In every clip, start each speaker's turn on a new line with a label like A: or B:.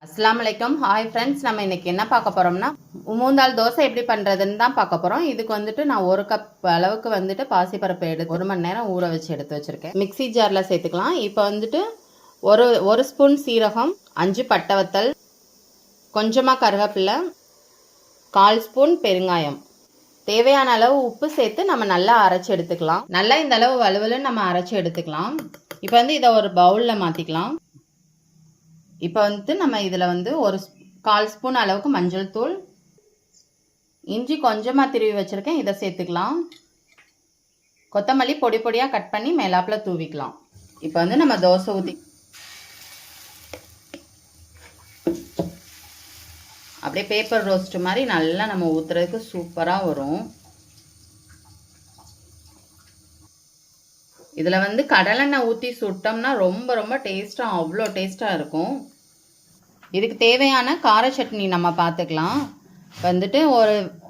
A: அஸ்ஸலாமு அலைக்கும். Hi friends, நம்ம இன்னைக்கு என்ன பார்க்க போகிறோம்னா மூந்தால் தோசை எப்படி பண்ணுறதுன்னு தான் பார்க்க போகிறோம். இதுக்கு வந்துட்டு நான் 1 கப் அளவுக்கு வந்துட்டு பாசிப்பருப்பு எடுத்து 1 மணி நேரம் ஊற வச்சு எடுத்து வச்சுருக்கேன். மிக்ஸி ஜாரில் சேர்த்துக்கலாம். இப்போ வந்துட்டு ஒரு ஸ்பூன் சீரகம், 5 பட்டை வத்தல், கொஞ்சமாக கருவேப்பிலை, 1/4 ஸ்பூன் பெருங்காயம், தேவையான அளவு உப்பு சேர்த்து நம்ம நல்லா அரைச்சி எடுத்துக்கலாம். நல்லா இந்த அளவு வலுவலுன்னு நம்ம அரைச்சி எடுத்துக்கலாம். இப்போ வந்து இதை ஒரு பவுலில் மாற்றிக்கலாம். இப்போ வந்துட்டு நம்ம இதில் வந்து 1/4 ஸ்பூன் அளவுக்கு மஞ்சள் தூள், இஞ்சி கொஞ்சமாக திருவி வச்சுருக்கேன், இதை சேர்த்துக்கலாம். கொத்தமல்லி பொடி பொடியாக கட் பண்ணி மேலாப்பில் தூவிக்கலாம். இப்போ வந்து நம்ம தோசை ஊற்றி அப்படியே பேப்பர் ரோஸ்ட் மாதிரி நல்லா நம்ம ஊற்றுறதுக்கு சூப்பராக வரும். இதில் வந்து கடலெண்ணெய் ஊற்றி சுட்டோம்னா ரொம்ப ரொம்ப டேஸ்ட்டாக, அவ்வளோ டேஸ்ட்டாக இருக்கும். இதுக்கு தேவையான கார சட்னி நம்ம பார்த்துக்கலாம். வந்துட்டு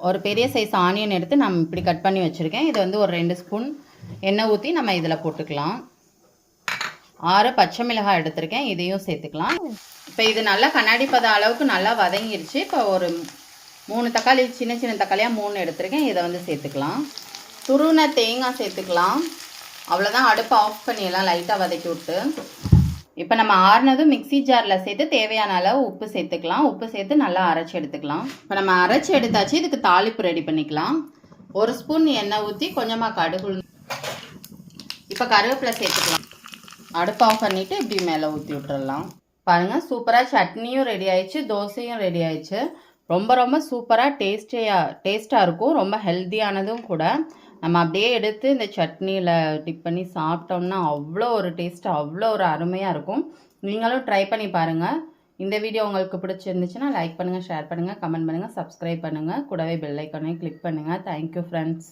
A: ஒரு பெரிய சைஸ் ஆனியன் எடுத்து நம்ம இப்படி கட் பண்ணி வச்சுருக்கேன். இது வந்து ஒரு 2 ஸ்பூன் எண்ணெய் ஊற்றி நம்ம இதில் போட்டுக்கலாம். 6 பச்சை மிளகாய் எடுத்திருக்கேன், இதையும் சேர்த்துக்கலாம். இப்போ இது நல்லா கண்ணாடி பத அளவுக்கு நல்லா வதங்கிருச்சு. இப்போ ஒரு 3 தக்காளி, சின்ன சின்ன தக்காளியாக 3 எடுத்திருக்கேன், இதை வந்து சேர்த்துக்கலாம். துருவின தேங்காய் சேர்த்துக்கலாம். அவ்வளோதான், அடுப்பை ஆஃப் பண்ணிடலாம் லைட்டாக வதக்கி விட்டு. இப்போ நம்ம ஆறுனதும் மிக்ஸி ஜாரில் சேர்த்து தேவையான அளவு உப்பு சேர்த்துக்கலாம். உப்பு சேர்த்து நல்லா அரைச்சி எடுத்துக்கலாம். இப்போ நம்ம அரைச்சி எடுத்தாச்சு. இதுக்கு தாளிப்பு ரெடி பண்ணிக்கலாம். 1 ஸ்பூன் எண்ணெய் ஊற்றி கொஞ்சமாக கடுகு, இப்போ கருவேப்பிலை சேர்த்துக்கலாம். அடுப்பு ஆஃப் பண்ணிவிட்டு இப்படி மேலே ஊற்றி விட்டுறலாம். பாருங்கள், சூப்பராக சட்னியும் ரெடி ஆயிடுச்சு, தோசையும் ரெடி ஆயிடுச்சு. ரொம்ப ரொம்ப சூப்பராக டேஸ்ட்டாக இருக்கும். ரொம்ப ஹெல்த்தியானதும் கூட. நம்ம அப்படியே எடுத்து இந்த சட்னியில் டிப் பண்ணி சாப்பிட்டோம்னா அவ்வளோ ஒரு டேஸ்ட்டாக, அவ்வளோ ஒரு அருமையாக இருக்கும். நீங்களும் ட்ரை பண்ணி பாருங்கள். இந்த வீடியோ உங்களுக்கு பிடிச்சிருந்துச்சுன்னா லைக் பண்ணுங்கள், ஷேர் பண்ணுங்கள், கமெண்ட் பண்ணுங்கள், சப்ஸ்கிரைப் பண்ணுங்கள், கூடவே பெல் ஐக்கானையும் கிளிக் பண்ணுங்கள். Thank you friends.